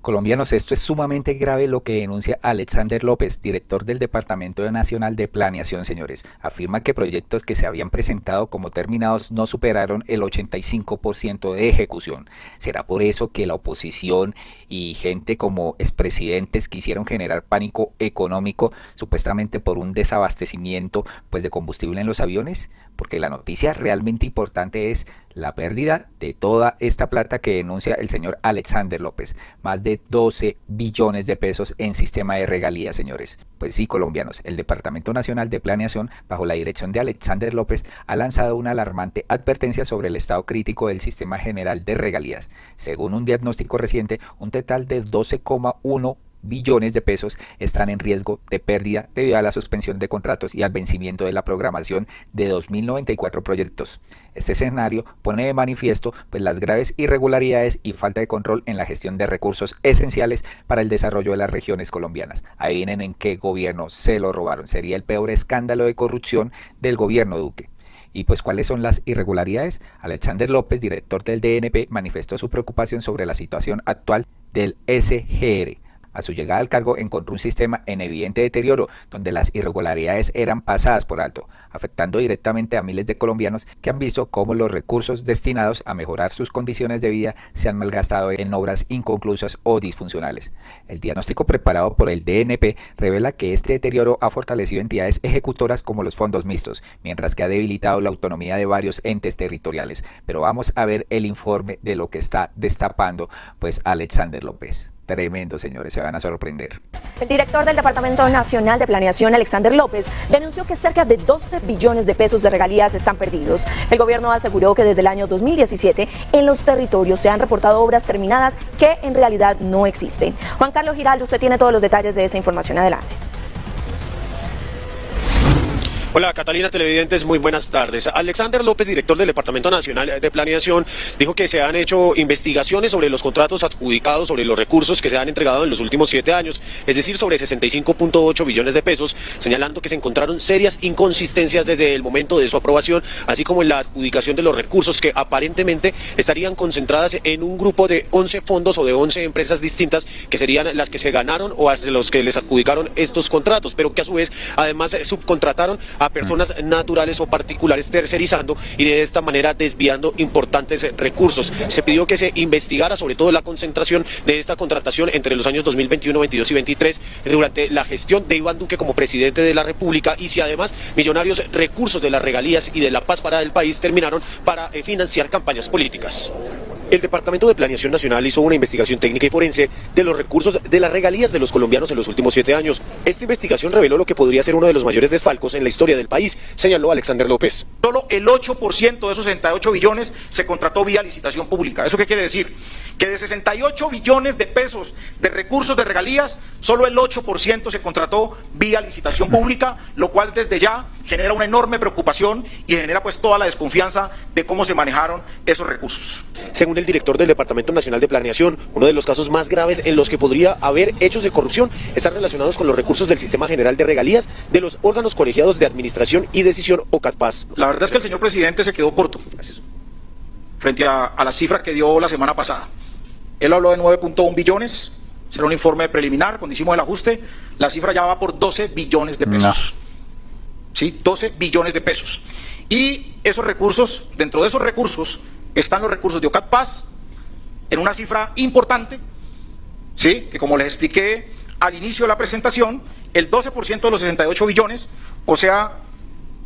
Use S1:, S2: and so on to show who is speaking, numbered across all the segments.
S1: Colombianos, esto es sumamente grave lo que denuncia Alexander López, director del Departamento Nacional de Planeación, señores. Afirma que proyectos que se habían presentado como terminados no superaron el 85% de ejecución. ¿Será por eso que la oposición y gente como expresidentes quisieron generar pánico económico, supuestamente por un desabastecimiento de combustible en los aviones? Porque la noticia realmente importante es la pérdida de toda esta plata que denuncia el señor Alexander López. Más de 12 billones de pesos en sistema de regalías, señores. Pues sí, colombianos, el Departamento Nacional de Planeación, bajo la dirección de Alexander López, ha lanzado una alarmante advertencia sobre el estado crítico del sistema general de regalías. Según un diagnóstico reciente, un total de 12,1 billones de pesos están en riesgo de pérdida debido a la suspensión de contratos y al vencimiento de la programación de 2094 proyectos. Este escenario pone de manifiesto las graves irregularidades y falta de control en la gestión de recursos esenciales para el desarrollo de las regiones colombianas. Ahí vienen en qué gobierno se lo robaron. Sería el peor escándalo de corrupción del gobierno Duque. Y ¿cuáles son las irregularidades? Alexander López, director del DNP, manifestó su preocupación sobre la situación actual del SGR. A su llegada al cargo encontró un sistema en evidente deterioro, donde las irregularidades eran pasadas por alto, afectando directamente a miles de colombianos que han visto cómo los recursos destinados a mejorar sus condiciones de vida se han malgastado en obras inconclusas o disfuncionales. El diagnóstico preparado por el DNP revela que este deterioro ha fortalecido entidades ejecutoras como los fondos mixtos, mientras que ha debilitado la autonomía de varios entes territoriales. Pero vamos a ver el informe de lo que está destapando Alexander López. Tremendo, señores, se van a sorprender.
S2: El director del Departamento Nacional de Planeación, Alexander López, denunció que cerca de 12 billones de pesos de regalías están perdidos. El gobierno aseguró que desde el año 2017 en los territorios se han reportado obras terminadas que en realidad no existen. Juan Carlos Giraldo, usted tiene todos los detalles de esta información. Adelante.
S3: Hola Catalina, televidentes, muy buenas tardes. Alexander López, director del Departamento Nacional de Planeación, dijo que se han hecho investigaciones sobre los contratos adjudicados, sobre los recursos que se han entregado en los últimos 7 años, es decir, sobre 65,8 billones de pesos, señalando que se encontraron serias inconsistencias desde el momento de su aprobación, así como en la adjudicación de los recursos que aparentemente estarían concentradas en un grupo de 11 fondos o de 11 empresas distintas que serían las que se ganaron o a los que les adjudicaron estos contratos, pero que a su vez además subcontrataron a personas naturales o particulares, tercerizando y de esta manera desviando importantes recursos. Se pidió que se investigara sobre todo la concentración de esta contratación entre los años 2021, 22 y 23 durante la gestión de Iván Duque como presidente de la República, y si además millonarios recursos de las regalías y de la paz para el país terminaron para financiar campañas políticas. El Departamento de Planeación Nacional hizo una investigación técnica y forense de los recursos de las regalías de los colombianos en los últimos 7 años. Esta investigación reveló lo que podría ser uno de los mayores desfalcos en la historia del país, señaló Alexander López.
S4: Solo el 8% de esos 68 billones se contrató vía licitación pública. ¿Eso qué quiere decir? Que de 68 billones de pesos de recursos de regalías, solo el 8% se contrató vía licitación pública, lo cual desde ya genera una enorme preocupación y genera toda la desconfianza de cómo se manejaron esos recursos.
S3: Según el director del Departamento Nacional de Planeación, uno de los casos más graves en los que podría haber hechos de corrupción están relacionados con los recursos del Sistema General de Regalías de los órganos colegiados de administración y decisión o CADPAS.
S4: La verdad es que el señor presidente se quedó corto frente a la cifra que dio la semana pasada. Él habló de 9,1 billones, será un informe preliminar, cuando hicimos el ajuste, la cifra ya va por 12 billones de pesos. No. ¿Sí? 12 billones de pesos. Y esos recursos, dentro de esos recursos, están los recursos de OCADPAS, en una cifra importante, ¿sí? Que como les expliqué al inicio de la presentación, el 12% de los 68 billones, o sea,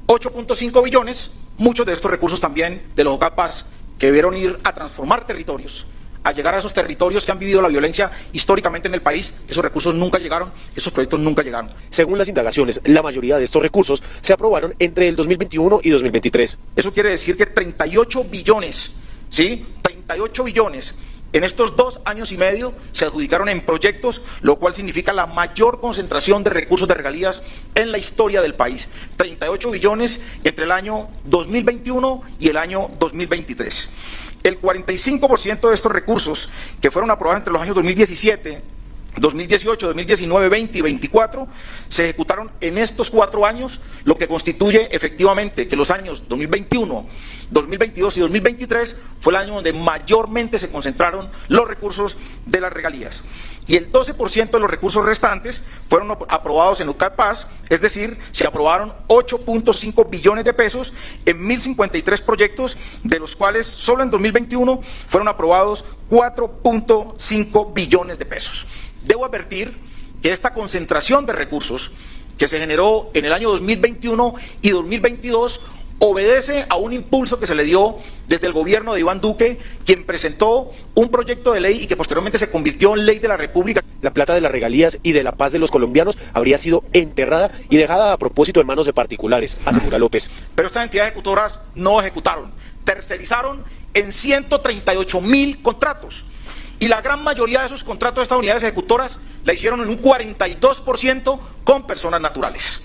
S4: 8,5 billones, muchos de estos recursos también de los OCADPAS, que debieron ir a transformar territorios, a llegar a esos territorios que han vivido la violencia históricamente en el país. Esos recursos nunca llegaron, esos proyectos nunca llegaron.
S3: Según las indagaciones, la mayoría de estos recursos se aprobaron entre el 2021 y 2023.
S4: Eso quiere decir que 38 billones, ¿sí? 38 billones en estos 2 años y medio se adjudicaron en proyectos, lo cual significa la mayor concentración de recursos de regalías en la historia del país. 38 billones entre el año 2021 y el año 2023. El 45% de estos recursos que fueron aprobados entre los años 2017 2018, 2019, 20 y 24, se ejecutaron en estos 4 años, lo que constituye efectivamente que los años 2021, 2022 y 2023 fue el año donde mayormente se concentraron los recursos de las regalías. Y el 12% de los recursos restantes fueron aprobados en UCAPAS, es decir, se aprobaron 8.5 billones de pesos en 1.053 proyectos, de los cuales solo en 2021 fueron aprobados 4.5 billones de pesos. Debo advertir que esta concentración de recursos que se generó en el año 2021 y 2022 obedece a un impulso que se le dio desde el gobierno de Iván Duque, quien presentó un proyecto de ley y que posteriormente se convirtió en ley de la República.
S3: La plata de las regalías y de la paz de los colombianos habría sido enterrada y dejada a propósito en manos de particulares, asegura López.
S4: Pero estas entidades ejecutoras no ejecutaron, tercerizaron en 138.000 contratos. Y la gran mayoría de esos contratos de estas unidades ejecutoras la hicieron en un 42% con personas naturales.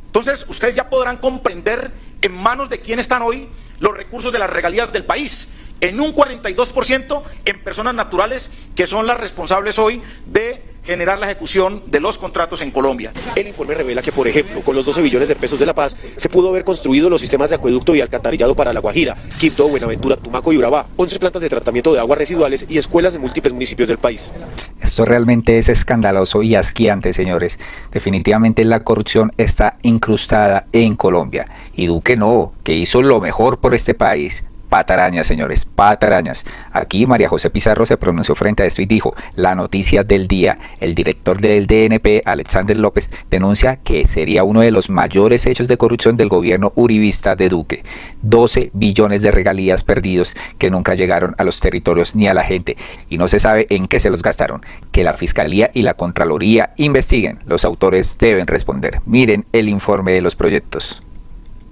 S4: Entonces, ustedes ya podrán comprender en manos de quién están hoy los recursos de las regalías del país. En un 42% en personas naturales que son las responsables hoy de generar la ejecución de los contratos en Colombia.
S3: El informe revela que, por ejemplo, con los 12 billones de pesos de La Paz, se pudo haber construido los sistemas de acueducto y alcantarillado para La Guajira, Quibdó, Buenaventura, Tumaco y Urabá, 11 plantas de tratamiento de aguas residuales y escuelas en múltiples municipios del país.
S1: Esto realmente es escandaloso y asqueante, señores. Definitivamente la corrupción está incrustada en Colombia. Y Duque no, que hizo lo mejor por este país. Patarañas, señores, patarañas. Aquí María José Pizarro se pronunció frente a esto y dijo: la noticia del día, el director del DNP, Alexander López, denuncia que sería uno de los mayores hechos de corrupción del gobierno uribista de Duque. 12 billones de regalías perdidos que nunca llegaron a los territorios ni a la gente, y no se sabe en qué se los gastaron. Que la Fiscalía y la Contraloría investiguen, los autores deben responder. Miren el informe de los proyectos.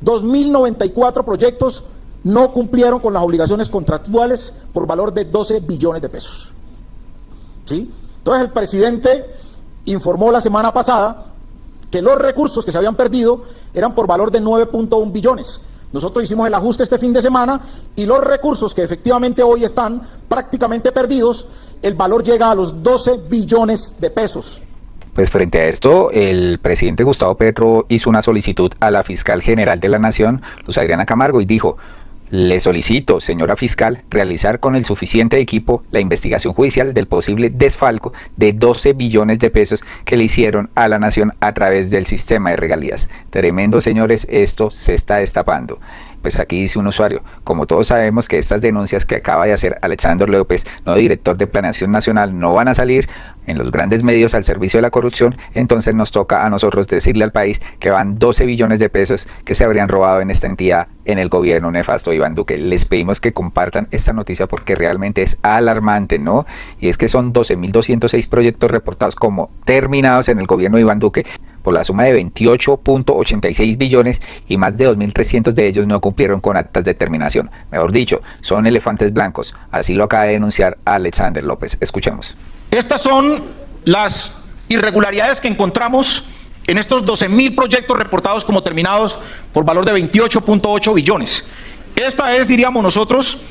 S5: 2.094 proyectos no cumplieron con las obligaciones contractuales por valor de 12 billones de pesos. ¿Sí? Entonces el presidente informó la semana pasada que los recursos que se habían perdido eran por valor de 9.1 billones. Nosotros hicimos el ajuste este fin de semana y los recursos que efectivamente hoy están prácticamente perdidos, el valor llega a los 12 billones de pesos.
S1: Pues frente a esto, el presidente Gustavo Petro hizo una solicitud a la fiscal general de la Nación, Luz Adriana Camargo, y dijo: le solicito, señora fiscal, realizar con el suficiente equipo la investigación judicial del posible desfalco de 12 billones de pesos que le hicieron a la nación a través del sistema de regalías. Tremendo, señores, esto se está destapando. Pues aquí dice un usuario: como todos sabemos que estas denuncias que acaba de hacer Alexander López, nuevo director de Planeación Nacional, no van a salir en los grandes medios al servicio de la corrupción, entonces nos toca a nosotros decirle al país que van 12 billones de pesos que se habrían robado en esta entidad en el gobierno nefasto de Iván Duque. Les pedimos que compartan esta noticia porque realmente es alarmante, ¿no? Y es que son 12.206 proyectos reportados como terminados en el gobierno de Iván Duque por la suma de 28.86 billones y más de 2.300 de ellos no cumplieron con actas de terminación. Mejor dicho, son elefantes blancos. Así lo acaba de denunciar Alexander López. Escuchemos.
S4: Estas son las irregularidades que encontramos en estos 12.000 proyectos reportados como terminados por valor de 28.8 billones. Esta es, diríamos nosotros,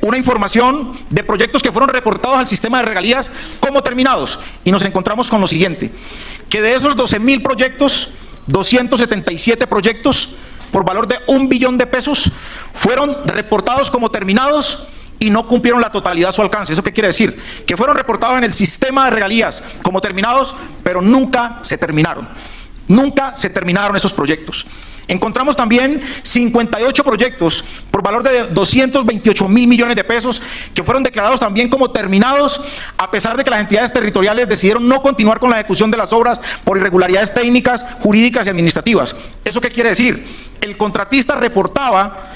S4: una información de proyectos que fueron reportados al sistema de regalías como terminados. Y nos encontramos con lo siguiente: que de esos 12.000 proyectos, 277 proyectos por valor de 1 billón de pesos fueron reportados como terminados y no cumplieron la totalidad de su alcance. ¿Eso qué quiere decir? Que fueron reportados en el sistema de regalías como terminados, pero nunca se terminaron. Nunca se terminaron esos proyectos. Encontramos también 58 proyectos por valor de 228.000 millones de pesos que fueron declarados también como terminados, a pesar de que las entidades territoriales decidieron no continuar con la ejecución de las obras por irregularidades técnicas, jurídicas y administrativas. ¿Eso qué quiere decir? El contratista reportaba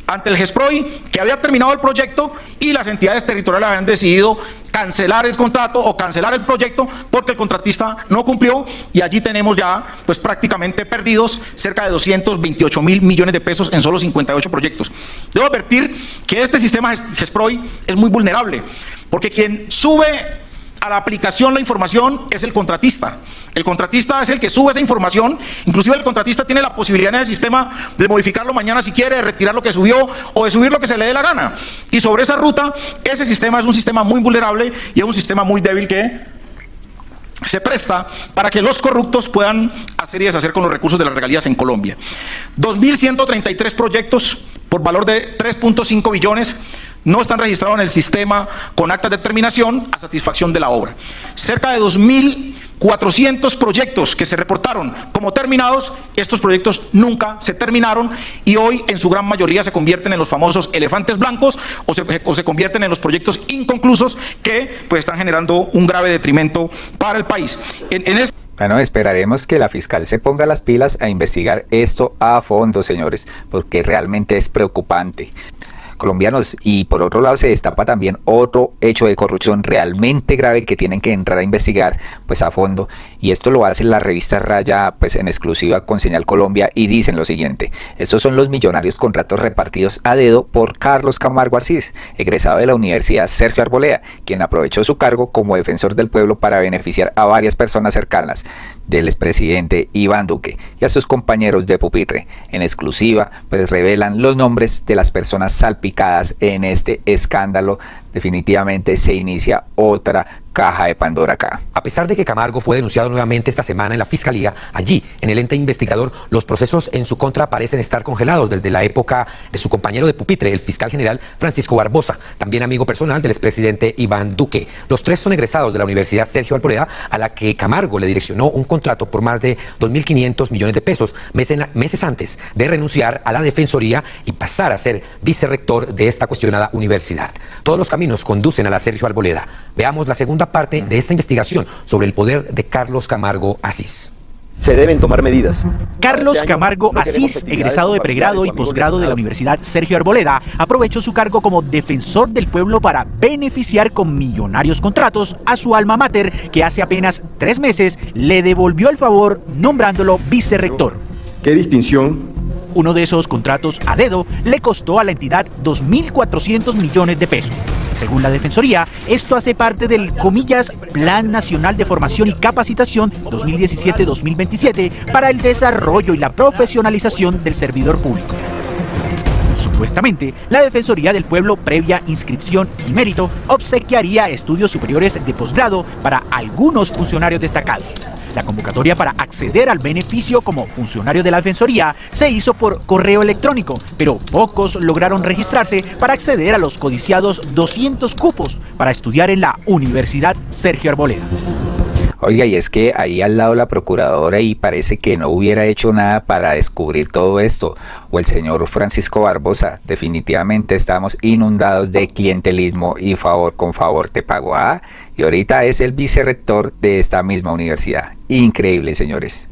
S4: ante el GESPROI que había terminado el proyecto y las entidades territoriales habían decidido cancelar el contrato o cancelar el proyecto porque el contratista no cumplió, y allí tenemos ya pues prácticamente perdidos cerca de 228.000 millones de pesos en solo 58 proyectos. Debo advertir que este sistema GESPROI es muy vulnerable porque quien sube a la aplicación la información es el contratista. El contratista es el que sube esa información, inclusive el contratista tiene la posibilidad en el sistema de modificarlo mañana si quiere, de retirar lo que subió o de subir lo que se le dé la gana. Y sobre esa ruta, ese sistema es un sistema muy vulnerable y es un sistema muy débil que se presta para que los corruptos puedan hacer y deshacer con los recursos de las regalías en Colombia. 2.133 proyectos por valor de 3.5 billones no están registrados en el sistema con actas de terminación a satisfacción de la obra. Cerca de 2.400 proyectos que se reportaron como terminados, estos proyectos nunca se terminaron y hoy en su gran mayoría se convierten en los famosos elefantes blancos o se convierten en los proyectos inconclusos que pues están generando un grave detrimento para el país.
S1: Bueno, esperaremos que la fiscal se ponga las pilas a investigar esto a fondo, señores, porque realmente es preocupante. Colombianos, y por otro lado se destapa también otro hecho de corrupción realmente grave que tienen que entrar a investigar pues a fondo, y esto lo hace la revista Raya pues en exclusiva con Señal Colombia y dicen lo siguiente: estos son los millonarios contratos repartidos a dedo por Carlos Camargo Asís, egresado de la Universidad Sergio Arboleda, quien aprovechó su cargo como defensor del pueblo para beneficiar a varias personas cercanas del expresidente Iván Duque y a sus compañeros de pupitre. En exclusiva pues revelan los nombres de las personas salpicadas en este escándalo. Definitivamente se inicia otra caja de Pandora acá.
S6: A pesar de que Camargo fue denunciado nuevamente esta semana en la Fiscalía, allí, en el ente investigador, los procesos en su contra parecen estar congelados desde la época de su compañero de pupitre, el fiscal general Francisco Barbosa, también amigo personal del expresidente Iván Duque. Los tres son egresados de la Universidad Sergio Arboleda, a la que Camargo le direccionó un contrato por más de 2.500 millones de pesos meses antes de renunciar a la Defensoría y pasar a ser vicerrector de esta cuestionada universidad. Todos los caminos conducen a la Sergio Arboleda. Veamos la segunda parte de esta investigación sobre el poder de Carlos Camargo Asís.
S7: Se deben tomar medidas.
S8: Carlos Camargo Asís, egresado de pregrado y posgrado de la Universidad Sergio Arboleda, aprovechó su cargo como defensor del pueblo para beneficiar con millonarios contratos a su alma mater, que hace apenas 3 meses le devolvió el favor nombrándolo vicerrector.
S7: ¿Qué distinción?
S8: Uno de esos contratos a dedo le costó a la entidad 2.400 millones de pesos. Según la Defensoría, esto hace parte del, comillas, Plan Nacional de Formación y Capacitación 2017-2027 para el desarrollo y la profesionalización del servidor público. Supuestamente, la Defensoría del Pueblo, previa inscripción y mérito, obsequiaría estudios superiores de posgrado para algunos funcionarios destacados. La convocatoria para acceder al beneficio como funcionario de la Defensoría se hizo por correo electrónico, pero pocos lograron registrarse para acceder a los codiciados 200 cupos para estudiar en la Universidad Sergio Arboleda.
S1: Oiga, y es que ahí al lado la procuradora y parece que no hubiera hecho nada para descubrir todo esto, o el señor Francisco Barbosa. Definitivamente estamos inundados de clientelismo y favor con favor te pago. Y ahorita es el vicerrector de esta misma universidad. Increíble, señores.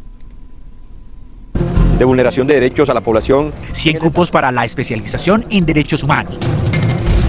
S7: De vulneración de derechos a la población.
S8: 100 cupos para la especialización en derechos humanos,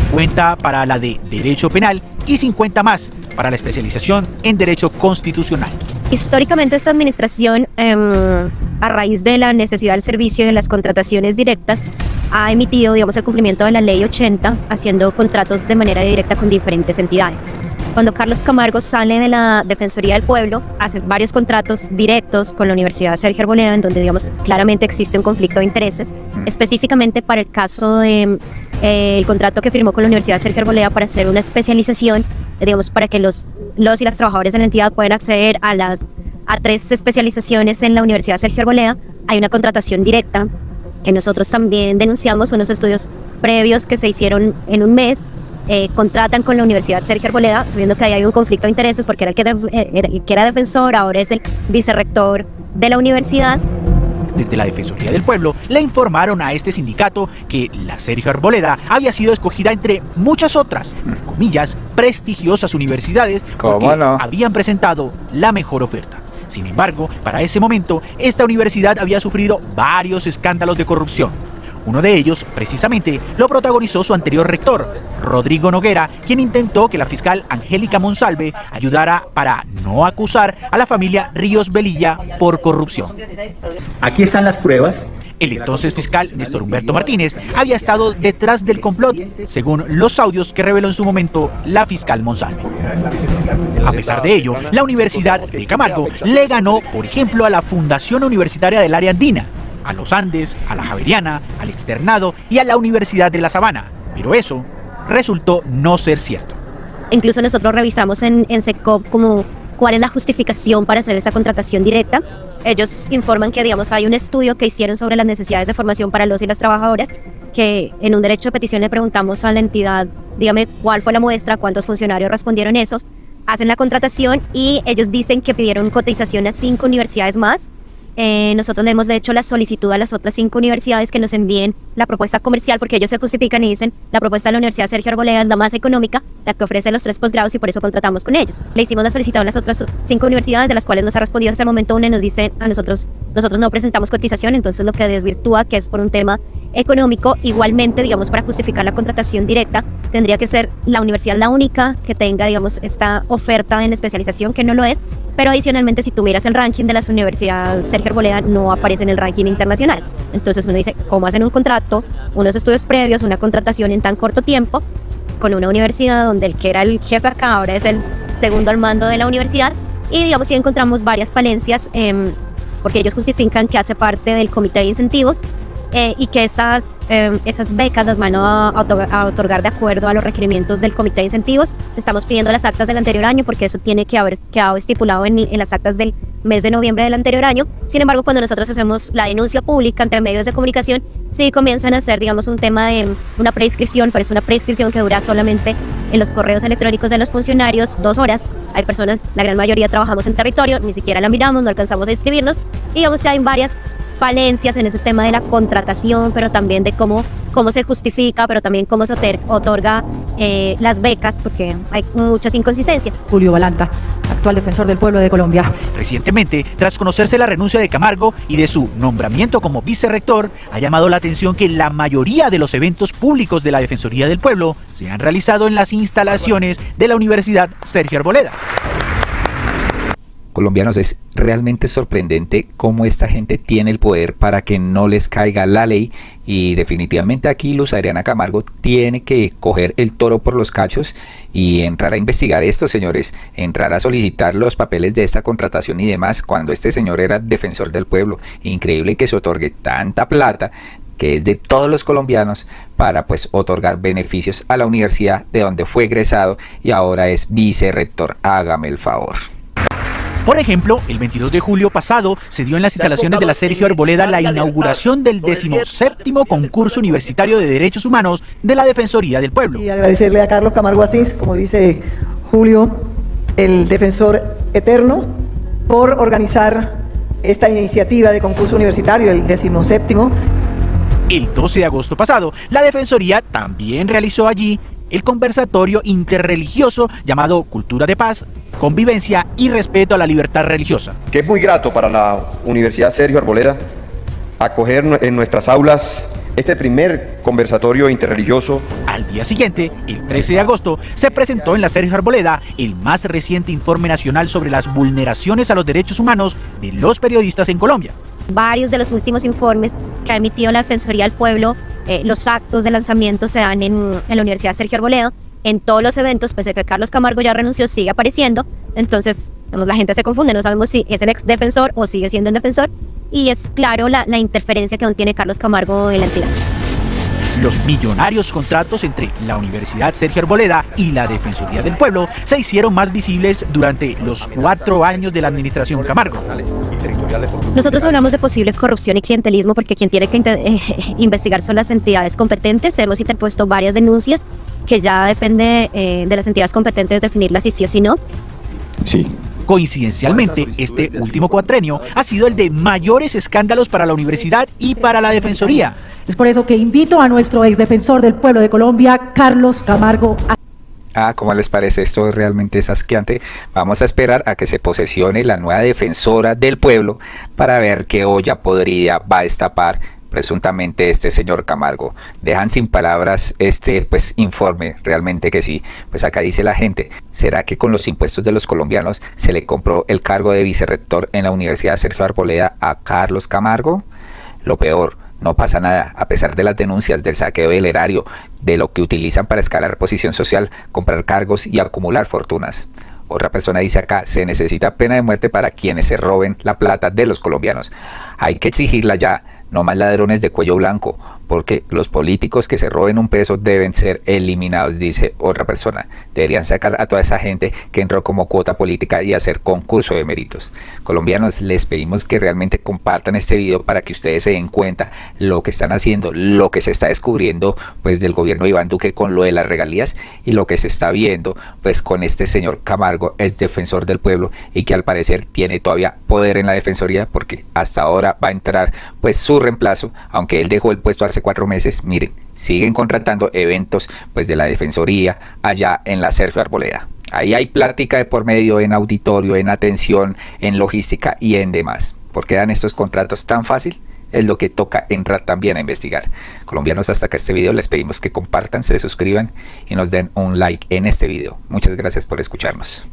S8: 50 para la de derecho penal y 50 más para la especialización en derecho constitucional.
S9: Históricamente esta administración, a raíz de la necesidad del servicio y de las contrataciones directas, ha emitido, digamos, el cumplimiento de la Ley 80, haciendo contratos de manera directa con diferentes entidades. Cuando Carlos Camargo sale de la Defensoría del Pueblo, hace varios contratos directos con la Universidad Sergio Arboleda, en donde, digamos, claramente existe un conflicto de intereses, específicamente para el caso de el contrato que firmó con la Universidad Sergio Arboleda para hacer una especialización, digamos, para que los y las trabajadores de la entidad puedan acceder a 3 especializaciones en la Universidad Sergio Arboleda. Hay una contratación directa que nosotros también denunciamos, unos estudios previos que se hicieron en un mes. Contratan con la Universidad Sergio Arboleda, sabiendo que ahí hay un conflicto de intereses porque era el que era defensor, ahora es el vicerrector de la universidad.
S8: Desde la Defensoría del Pueblo le informaron a este sindicato que la Sergio Arboleda había sido escogida entre muchas otras, comillas, prestigiosas universidades porque habían presentado la mejor oferta. Sin embargo, para ese momento, esta universidad había sufrido varios escándalos de corrupción. Uno de ellos, precisamente, lo protagonizó su anterior rector, Rodrigo Noguera, quien intentó que la fiscal Angélica Monsalve ayudara para no acusar a la familia Ríos Velilla por corrupción.
S10: Aquí están las pruebas.
S8: El entonces fiscal Néstor Humberto Martínez había estado detrás del complot, según los audios que reveló en su momento la fiscal Monsalve. A pesar de ello, la Universidad de Camargo le ganó, por ejemplo, a la Fundación Universitaria del Área Andina, a los Andes, a la Javeriana, al Externado y a la Universidad de La Sabana. Pero eso resultó no ser cierto.
S9: Incluso nosotros revisamos en SECOP como cuál es la justificación para hacer esa contratación directa. Ellos informan que, digamos, hay un estudio que hicieron sobre las necesidades de formación para los y las trabajadoras, que en un derecho de petición le preguntamos a la entidad, dígame cuál fue la muestra, cuántos funcionarios respondieron esos, hacen la contratación y ellos dicen que pidieron cotización a 5 universidades más. Nosotros le hemos hecho la solicitud a las otras 5 universidades que nos envíen la propuesta comercial, porque ellos se justifican y dicen la propuesta de la Universidad Sergio Arboleda es la más económica, la que ofrece los 3 posgrados y por eso contratamos con ellos. Le hicimos la solicitud a las otras 5 universidades, de las cuales nos ha respondido hasta el momento una y nos dice a nosotros no presentamos cotización, entonces lo que desvirtúa que es por un tema económico. Igualmente, digamos, para justificar la contratación directa tendría que ser la universidad la única que tenga, digamos, esta oferta en especialización, que no lo es, pero adicionalmente si tú miras el ranking de las universidades Sergio Arboleda no aparece en el ranking internacional. Entonces uno dice, ¿cómo hacen un contrato, unos estudios previos, una contratación en tan corto tiempo con una universidad donde el que era el jefe acá ahora es el segundo al mando de la universidad? Y digamos, sí encontramos varias falencias, porque ellos justifican que hace parte del comité de incentivos y que esas becas las van a otorgar de acuerdo a los requerimientos del comité de incentivos. Estamos pidiendo las actas del anterior año porque eso tiene que haber quedado estipulado en las actas del mes de noviembre del anterior año. Sin embargo, cuando nosotros hacemos la denuncia pública ante medios de comunicación, sí comienzan a hacer, digamos, un tema de una prescripción, pero es una prescripción que dura solamente en los correos electrónicos de los funcionarios 2 horas. Hay personas, la gran mayoría trabajamos en territorio, ni siquiera la miramos, no alcanzamos a inscribirnos. Y digamos, hay varias falencias en ese tema de la contratación, pero también de cómo se justifica, pero también cómo se otorga las becas, porque hay muchas inconsistencias.
S11: Julio Balanta, actual defensor del pueblo de Colombia.
S8: Recientemente, tras conocerse la renuncia de Camargo y de su nombramiento como vicerrector, ha llamado la atención que la mayoría de los eventos públicos de la Defensoría del Pueblo se han realizado en las instalaciones de la Universidad Sergio Arboleda.
S1: Colombianos, es realmente sorprendente cómo esta gente tiene el poder para que no les caiga la ley, y definitivamente aquí Luz Adriana Camargo tiene que coger el toro por los cachos y entrar a investigar esto, señores, entrar a solicitar los papeles de esta contratación y demás, cuando este señor era defensor del pueblo. Increíble que se otorgue tanta plata que es de todos los colombianos para pues otorgar beneficios a la universidad de donde fue egresado y ahora es vicerrector. Hágame el favor.
S8: Por ejemplo, el 22 de julio pasado se dio en las instalaciones de la Sergio Arboleda la inauguración del 17º concurso universitario de derechos humanos de la Defensoría del Pueblo.
S11: Y agradecerle a Carlos Camargo Asís, como dice Julio, el defensor eterno, por organizar esta iniciativa de concurso universitario, el 17º.
S8: El 12 de agosto pasado, la Defensoría también realizó allí el conversatorio interreligioso llamado Cultura de Paz, Convivencia y Respeto a la Libertad Religiosa.
S7: Que es muy grato para la Universidad Sergio Arboleda acoger en nuestras aulas este primer conversatorio interreligioso.
S8: Al día siguiente, el 13 de agosto, se presentó en la Sergio Arboleda el más reciente informe nacional sobre las vulneraciones a los derechos humanos de los periodistas en Colombia.
S9: Varios de los últimos informes que ha emitido la Defensoría del Pueblo, los actos de lanzamiento se dan en la Universidad Sergio Arboleda. En todos los eventos, pese a que Carlos Camargo ya renunció, sigue apareciendo. Entonces, la gente se confunde, no sabemos si es el ex defensor o sigue siendo el defensor. Y es claro la interferencia que aún tiene Carlos Camargo en la entidad.
S8: Los millonarios contratos entre la Universidad Sergio Arboleda y la Defensoría del Pueblo se hicieron más visibles durante los 4 años de la administración Camargo.
S9: Nosotros hablamos de posible corrupción y clientelismo porque quien tiene que investigar son las entidades competentes. Hemos interpuesto varias denuncias que ya depende de las entidades competentes definirlas si sí o si no.
S7: Sí.
S8: Coincidencialmente, este último cuatrenio ha sido el de mayores escándalos para la universidad y para la Defensoría.
S11: Es por eso que invito a nuestro exdefensor del pueblo de Colombia, Carlos Camargo.
S1: ¿Cómo les parece? Esto realmente es asqueante. Vamos a esperar a que se posesione la nueva defensora del pueblo para ver qué olla podrida va a destapar presuntamente este señor Camargo. Dejan sin palabras este informe, realmente que sí. Pues acá dice la gente, ¿será que con los impuestos de los colombianos se le compró el cargo de vicerrector en la Universidad Sergio Arboleda a Carlos Camargo? Lo peor, no pasa nada, a pesar de las denuncias del saqueo del erario, de lo que utilizan para escalar posición social, comprar cargos y acumular fortunas. Otra persona dice acá, se necesita pena de muerte para quienes se roben la plata de los colombianos. Hay que exigirla ya, no más ladrones de cuello blanco, porque los políticos que se roben un peso deben ser eliminados, dice otra persona. Deberían sacar a toda esa gente que entró como cuota política y hacer concurso de méritos. Colombianos, les pedimos que realmente compartan este video para que ustedes se den cuenta lo que están haciendo, lo que se está descubriendo pues del gobierno de Iván Duque con lo de las regalías y lo que se está viendo pues con este señor Camargo, es defensor del pueblo y que al parecer tiene todavía poder en la defensoría, porque hasta ahora va a entrar pues su reemplazo, aunque él dejó el puesto hace 4 meses. Miren, siguen contratando eventos pues de la defensoría allá en la Sergio Arboleda. Ahí hay plática de por medio, en auditorio, en atención, en logística y en demás. ¿Por qué dan estos contratos tan fácil? Es lo que toca entrar también a investigar. Colombianos, hasta acá este video, les pedimos que compartan, se suscriban y nos den un like en este video. Muchas gracias por escucharnos.